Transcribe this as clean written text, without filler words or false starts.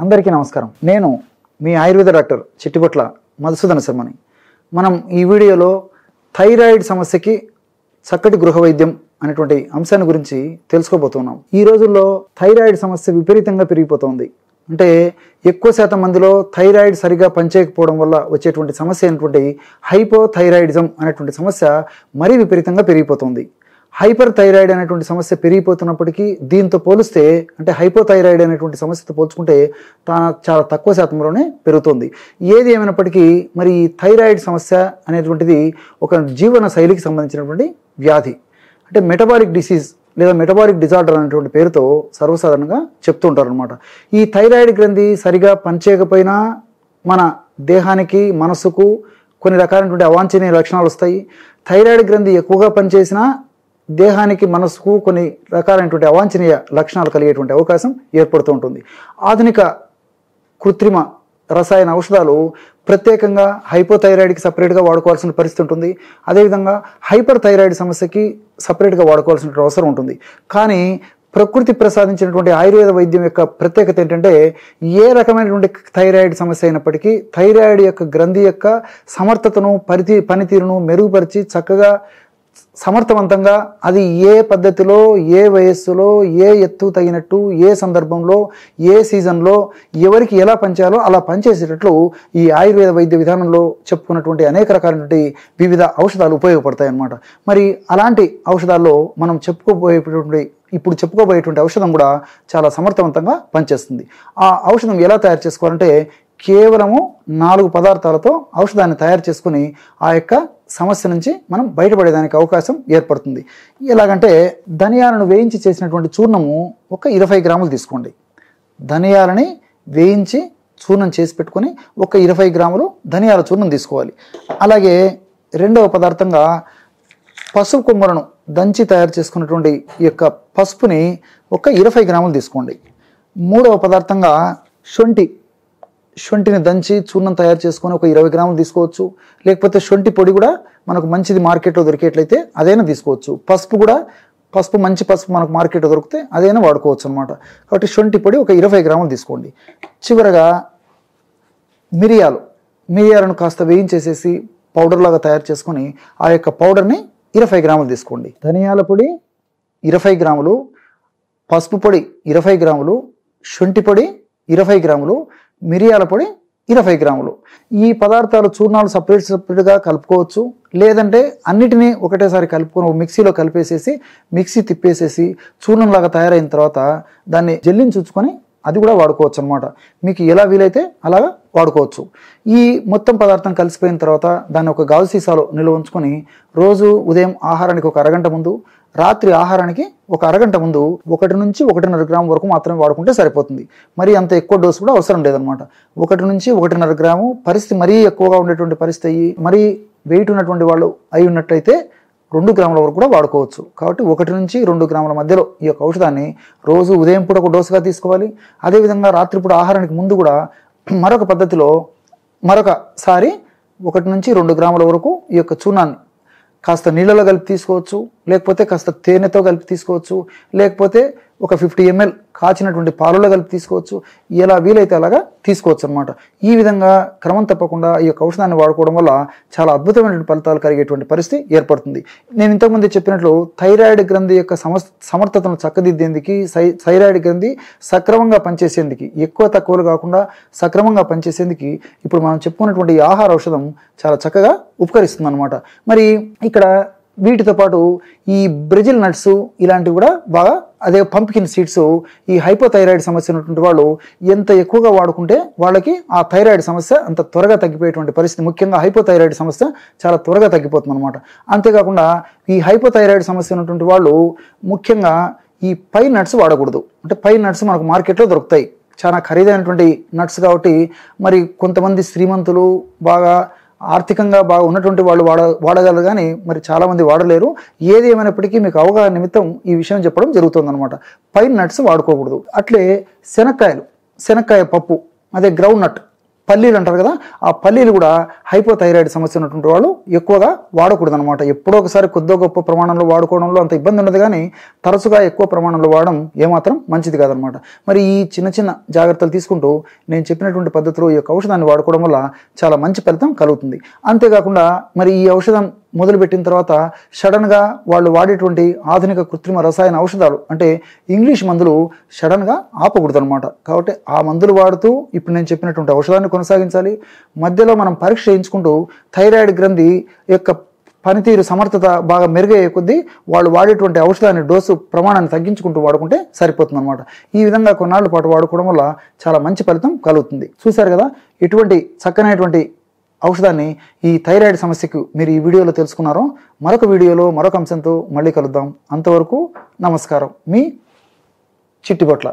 అందరికీ నమస్కారం. నేను మీ ఆయుర్వేద డాక్టర్ చిట్టిబొట్ల మధుసూదన శర్మని. మనం ఈ వీడియోలో థైరాయిడ్ సమస్యకి చక్కటి గృహ వైద్యం అనేటువంటి అంశాన్ని గురించి తెలుసుకోబోతున్నాం. ఈ రోజుల్లో థైరాయిడ్ సమస్య విపరీతంగా పెరిగిపోతుంది. అంటే ఎక్కువ శాతం మందిలో థైరాయిడ్ సరిగా పనిచేయకపోవడం వల్ల వచ్చేటువంటి సమస్య అయినటువంటి హైపోథైరాయిడిజం అనేటువంటి సమస్య మరీ విపరీతంగా పెరిగిపోతుంది. హైపర్ థైరాయిడ్ అనేటువంటి సమస్య పెరిగిపోతున్నప్పటికీ దీంతో పోలిస్తే అంటే హైపోథైరాయిడ్ అనేటువంటి సమస్యతో పోల్చుకుంటే చాలా తక్కువ శాతంలోనే పెరుగుతుంది. ఏది ఏమైనప్పటికీ మరి థైరాయిడ్ సమస్య అనేటువంటిది ఒక జీవన శైలికి సంబంధించినటువంటి వ్యాధి. అంటే మెటబాలిక్ డిసీజ్ లేదా మెటబాలిక్ డిజార్డర్ అనేటువంటి పేరుతో సర్వసాధారణంగా చెప్తూ ఉంటారు అనమాట. ఈ థైరాయిడ్ గ్రంథి సరిగా పనిచేయకపోయినా మన దేహానికి మనసుకు కొన్ని రకాలైనటువంటి అవాంఛనీయ లక్షణాలు వస్తాయి. థైరాయిడ్ గ్రంథి ఎక్కువగా పనిచేసినా దేహానికి మనసుకు కొన్ని రకాలైనటువంటి అవాంఛనీయ లక్షణాలు కలిగేటువంటి అవకాశం ఏర్పడుతూ ఉంటుంది. ఆధునిక కృత్రిమ రసాయన ఔషధాలు ప్రత్యేకంగా హైపోథైరాయిడ్కి సపరేట్గా వాడుకోవాల్సిన పరిస్థితి ఉంటుంది. అదేవిధంగా హైపర్ థైరాయిడ్ సమస్యకి సపరేట్గా వాడుకోవాల్సిన అవసరం ఉంటుంది. కానీ ప్రకృతి ప్రసాదించినటువంటి ఆయుర్వేద వైద్యం యొక్క ప్రత్యేకత ఏంటంటే ఏ రకమైనటువంటి థైరాయిడ్ సమస్య అయినప్పటికీ థైరాయిడ్ యొక్క గ్రంథి యొక్క సమర్థతను పనితీరును మెరుగుపరిచి చక్కగా సమర్థవంతంగా అది ఏ పద్ధతిలో ఏ వయస్సులో ఏ ఎత్తు తగినట్టు ఏ సందర్భంలో ఏ సీజన్లో ఎవరికి ఎలా పనిచేయాలో అలా పనిచేసేటట్లు ఈ ఆయుర్వేద వైద్య విధానంలో చెప్పుకున్నటువంటి అనేక రకాలైనటువంటి వివిధ ఔషధాలు ఉపయోగపడతాయి అన్నమాట. మరి అలాంటి ఔషధాల్లో మనం ఇప్పుడు చెప్పుకోబోయేటువంటి ఔషధం కూడా చాలా సమర్థవంతంగా పనిచేస్తుంది. ఆ ఔషధం ఎలా తయారు చేసుకోవాలంటే కేవలము 4 పదార్థాలతో ఔషధాన్ని తయారు చేసుకుని ఆ యొక్క సమస్య నుంచి మనం బయటపడేదానికి అవకాశం ఏర్పడుతుంది. ఎలాగంటే ధనియాలను వేయించి చేసినటువంటి చూర్ణము ఒక 20 గ్రాములు తీసుకోండి. ధనియాలని వేయించి చూర్ణం చేసి పెట్టుకొని ఒక 20 గ్రాములు ధనియాల చూర్ణం తీసుకోవాలి. అలాగే రెండవ పదార్థంగా పసుపు కొమ్మలను దంచి తయారు చేసుకున్నటువంటి ఈ యొక్క పసుపుని ఒక 20 గ్రాములు తీసుకోండి. మూడవ పదార్థంగా శొంఠిని దంచి చూర్ణం తయారు చేసుకొని ఒక 20 గ్రాములు తీసుకోవచ్చు. లేకపోతే శొంఠి పొడి కూడా మనకు మంచిది మార్కెట్లో దొరికేట్లయితే అదైనా తీసుకోవచ్చు. మంచి పసుపు మనకు మార్కెట్లో దొరికితే అదైనా వాడుకోవచ్చు అనమాట. కాబట్టి శొంఠి పొడి ఒక 20 గ్రాములు తీసుకోండి. చివరగా మిరియాలను కాస్త వేయించేసేసి పౌడర్ లాగా తయారు చేసుకొని ఆ యొక్క పౌడర్ని 20 గ్రాములు తీసుకోండి. ధనియాల పొడి 20 గ్రాములు, పసుపు పొడి 20 గ్రాములు, శొంఠి పొడి 20 గ్రాములు, మిరియాల పొడి 20 గ్రాములు. ఈ పదార్థాలు చూర్ణాలు సపరేట్గా కలుపుకోవచ్చు. లేదంటే అన్నిటినీ ఒకటేసారి కలుపుకొని మిక్సీలో కలిపేసేసి మిక్సీ తిప్పేసేసి చూర్ణంలాగా తయారైన తర్వాత దాన్ని జల్లిని చూసుకొని అది కూడా వాడుకోవచ్చు అనమాట. మీకు ఎలా వీలైతే అలాగా వాడుకోవచ్చు. ఈ మొత్తం పదార్థం కలిసిపోయిన తర్వాత దాన్ని ఒక గాజు సీసాలో నిల్వ ఉంచుకొని రోజు ఉదయం ఆహారానికి ఒక అరగంట ముందు, రాత్రి ఆహారానికి ఒక అరగంట ముందు 1 నుంచి 1.5 గ్రాము వరకు మాత్రమే వాడుకుంటే సరిపోతుంది. మరి అంత ఎక్కువ డోసు కూడా అవసరం లేదనమాట. 1 నుంచి 1.5 గ్రాము పరిస్థితి మరీ ఎక్కువగా ఉండేటువంటి పరిస్థితి అయ్యి మరీ వెయిట్ ఉన్నటువంటి వాళ్ళు అయి ఉన్నట్లయితే 2 గ్రాముల వరకు కూడా వాడుకోవచ్చు. కాబట్టి 1 నుంచి 2 గ్రాముల మధ్యలో ఈ యొక్క ఔషధాన్ని రోజు ఉదయం పూట ఒక డోసుగా తీసుకోవాలి. అదేవిధంగా రాత్రిపూట ఆహారానికి ముందు కూడా మరొక పద్ధతిలో మరొకసారి 1 నుంచి 2 గ్రాముల వరకు ఈ యొక్క చూర్ణాన్ని కాస్త నీళ్ళలో కలిపి తీసుకోవచ్చు. లేకపోతే కాస్త తేనెతో కలిపి తీసుకోవచ్చు. లేకపోతే ఒక 50 ml కాచినటువంటి పాలలో కలిపి తీసుకోవచ్చు. ఎలా వీలైతే అలాగా తీసుకోవచ్చు అనమాట. ఈ విధంగా క్రమం తప్పకుండా ఈ యొక్క ఔషధాన్ని వాడుకోవడం వల్ల చాలా అద్భుతమైనటువంటి ఫలితాలు కలిగేటువంటి పరిస్థితి ఏర్పడుతుంది. నేను ఇంతకుముందు చెప్పినట్లు థైరాయిడ్ గ్రంథి యొక్క సమర్థతను చక్కదిద్దేందుకు థైరాయిడ్ గ్రంథి సక్రమంగా పనిచేసేందుకు ఎక్కువ తక్కువలు కాకుండా సక్రమంగా పనిచేసేందుకు ఇప్పుడు మనం చెప్పుకున్నటువంటి ఈ ఆహార ఔషధం చాలా చక్కగా ఉపకరిస్తుంది అనమాట. మరి ఇక్కడ వీటితో పాటు ఈ బ్రెజిల్ నట్స్ ఇలాంటివి కూడా బాగా, అదే పంప్కిన్ సీడ్స్ ఈ హైపోథైరాయిడ్ సమస్య ఉన్నటువంటి వాళ్ళు ఎంత ఎక్కువగా వాడుకుంటే వాళ్ళకి ఆ థైరాయిడ్ సమస్య అంత త్వరగా తగ్గిపోయేటువంటి పరిస్థితి, ముఖ్యంగా హైపోథైరాయిడ్ సమస్య చాలా త్వరగా తగ్గిపోతుంది అనమాట. అంతేకాకుండా ఈ హైపోథైరాయిడ్ సమస్య ఉన్నటువంటి వాళ్ళు ముఖ్యంగా ఈ పైన్ నట్స్ వాడకూడదు. అంటే పైన్ నట్స్ మనకు మార్కెట్లో దొరుకుతాయి, చాలా ఖరీదైనటువంటి నట్స్. కాబట్టి మరి కొంతమంది శ్రీమంతులు బాగా ఆర్థికంగా బాగా ఉన్నటువంటి వాళ్ళు వాడగలరు, కానీ మరి చాలామంది వాడలేరు. ఏది ఏమైనప్పటికీ మీకు అవగాహన నిమిత్తం ఈ విషయం చెప్పడం జరుగుతుందన్నమాట. పైన్ నట్స్ వాడుకోకూడదు. అట్లే శనక్కాయ పప్పు, అదే గ్రౌండ్ నట్ పల్లీలు అంటారు కదా, ఆ పల్లీలు కూడా హైపోథైరాయిడ్ సమస్య ఉన్నటువంటి వాళ్ళు ఎక్కువగా వాడకూడదు అనమాట. ఎప్పుడో ఒకసారి కొద్దో గొప్ప ప్రమాణంలో వాడుకోవడంలో అంత ఇబ్బంది ఉండదు, కానీ తరచుగా ఎక్కువ ప్రమాణంలో వాడడం ఏమాత్రం మంచిది కాదనమాట. మరి ఈ చిన్న చిన్న జాగ్రత్తలు తీసుకుంటూ నేను చెప్పినటువంటి పద్ధతిలో ఈ యొక్క ఔషధాన్ని వాడుకోవడం వల్ల చాలా మంచి ఫలితం కలుగుతుంది. అంతేకాకుండా మరి ఈ ఔషధం మొదలుపెట్టిన తర్వాత సడన్గా వాళ్ళు వాడేటువంటి ఆధునిక కృత్రిమ రసాయన ఔషధాలు అంటే ఇంగ్లీష్ మందులు సడన్గా ఆపకూడదు అనమాట. కాబట్టి ఆ మందులు వాడుతూ ఇప్పుడు నేను చెప్పినటువంటి ఔషధాన్ని కొనసాగించాలి. మధ్యలో మనం పరీక్ష చేయించుకుంటూ థైరాయిడ్ గ్రంథి యొక్క పనితీరు సమర్థత బాగా మెరుగయ్యే కొద్దీ వాళ్ళు వాడేటువంటి ఔషధాన్ని డోసు ప్రమాణాన్ని తగ్గించుకుంటూ వాడుకుంటే సరిపోతుంది అనమాట. ఈ విధంగా కొన్నాళ్ళ పాటు వాడుకోవడం వల్ల చాలా మంచి ఫలితం కలుగుతుంది. చూశారు కదా, ఇటువంటి చక్కనైనటువంటి ఔషధాన్ని ఈ థైరాయిడ్ సమస్యకు మీరు ఈ వీడియోలో తెలుసుకున్నారో. మరొక వీడియోలో మరొక అంశంతో మళ్ళీ కలుద్దాం. అంతవరకు నమస్కారం. మీ చిట్టిబొట్ల.